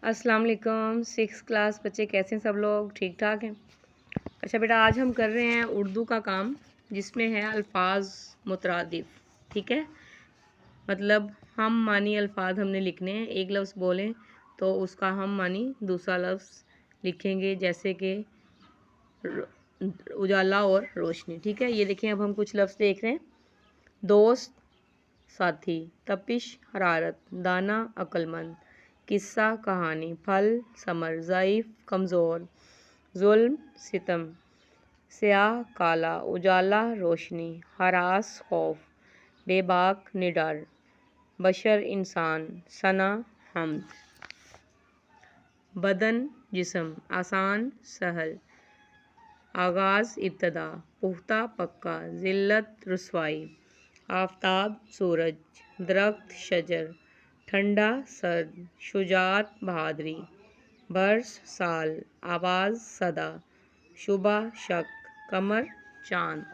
अस्सलाम वालेकुम। 6 क्लास बच्चे कैसे हैं सब लोग? ठीक ठाक हैं? अच्छा बेटा, आज हम कर रहे हैं उर्दू का काम जिसमें है अल्फाज मुतरादिफ। ठीक है, मतलब हम मानी अल्फाज हमने लिखने हैं। एक लफ्ज़ बोलें तो उसका हम मानी दूसरा लफ्ज़ लिखेंगे, जैसे कि उजाला और रोशनी। ठीक है, ये देखें, अब हम कुछ लफ्ज़ देख रहे हैं। दोस्त, साथी, तपिश, हरारत, दाना, अक्लमंद, किस्सा, कहानी, फल, समर, ज़ईफ़, कमज़ोर, जुल्म, सितम, स्याह, काला, उजाला, रोशनी, हरास, खौफ, बेबाक, निडर, बशर, इंसान, सना, हमद। बदन, जिस्म, आसान, सहल, आगाज़, इब्तदा, पुख्ता, पक्का, ज़िल्लत, रुसवाई, आफ़ताब, सूरज, दरख्त, शजर, ठंडा, सर्द, शुजात, बहादुरी, बरस, साल, आवाज़, सदा, शुबा, शक, कमर, चाँद,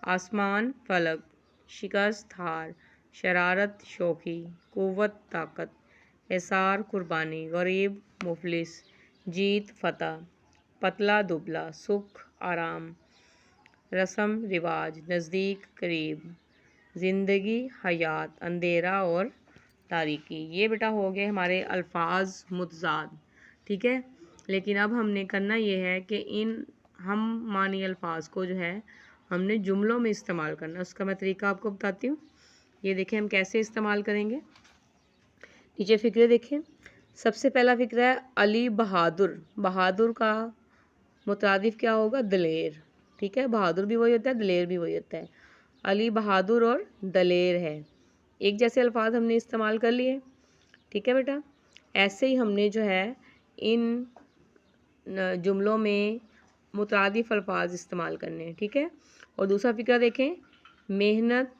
आसमान, फलक, शिकस्त, हार, शरारत, शोखी, कुव्वत, ताकत, एसार, कुर्बानी, गरीब, मुफलिस, जीत, फतह, पतला, दुबला, सुख, आराम, रस्म, रिवाज, नज़दीक, करीब, ज़िंदगी, हयात, अंधेरा और तारीकी। ये बेटा हो गए हमारे अल्फाज मुतज़ाद। ठीक है, लेकिन अब हमने करना ये है कि इन हम मानी अल्फाज को जो है हमने जुमलों में इस्तेमाल करना है। उसका मैं तरीका आपको बताती हूँ। ये देखें हम कैसे इस्तेमाल करेंगे। नीचे फ़िक्रे देखें। सबसे पहला फ़िक्रा है अली बहादुर। बहादुर का मुतरादिफ क्या होगा? दलेर। ठीक है, बहादुर भी वही होता है, दलेर भी वही होता है। अली बहादुर और दलेर है, एक जैसे अल्फाज हमने इस्तेमाल कर लिए। ठीक है बेटा, ऐसे ही हमने जो है इन जुमलों में मुतरादिफ अल्फाज इस्तेमाल करने हैं। ठीक है, और दूसरा फ़िक्रा देखें, मेहनत,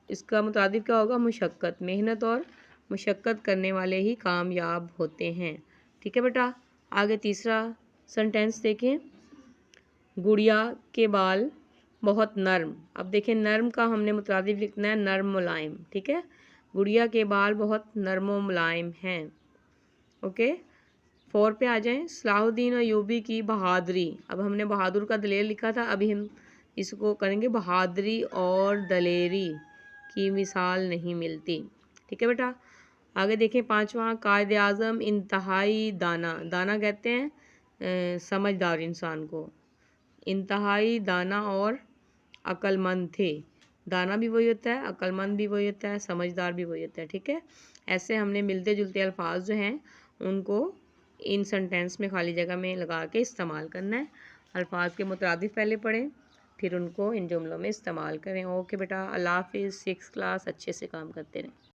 इसका मुतरादिफ क्या होगा? मुशक्क़त। मेहनत और मुशक्क़त करने वाले ही कामयाब होते हैं। ठीक है बेटा, आगे तीसरा सेंटेंस देखें, गुड़िया के बाल बहुत नर्म। अब देखें, नर्म का हमने मुतरादिफ लिखना है नर्म मुलायम। ठीक है, गुड़िया के बाल बहुत नर्म व मुलायम हैं। ओके, 4 पे आ जाएं। सलाहुद्दीन अय्यूबी की बहादुरी। अब हमने बहादुर का दलेर लिखा था, अभी हम इसको करेंगे बहादुरी और दलेरी की मिसाल नहीं मिलती। ठीक है बेटा, आगे देखें 5वां, कायद आज़म इंतहाई दाना। दाना कहते हैं समझदार इंसान को। इंतहाई दाना और अक्लमंद थे। दाना भी वही होता है, अक्लमंद भी वही होता है, समझदार भी वही होता है। ठीक है, ऐसे हमने मिलते जुलते अल्फाज जो हैं उनको इन सेंटेंस में खाली जगह में लगा के इस्तेमाल करना है। अल्फाज के मुतरादिफ पहले पढ़ें, फिर उनको इन जुमलों में इस्तेमाल करें। ओके बेटा, अल्लाह हाफिज़। 6 क्लास अच्छे से काम करते रहें।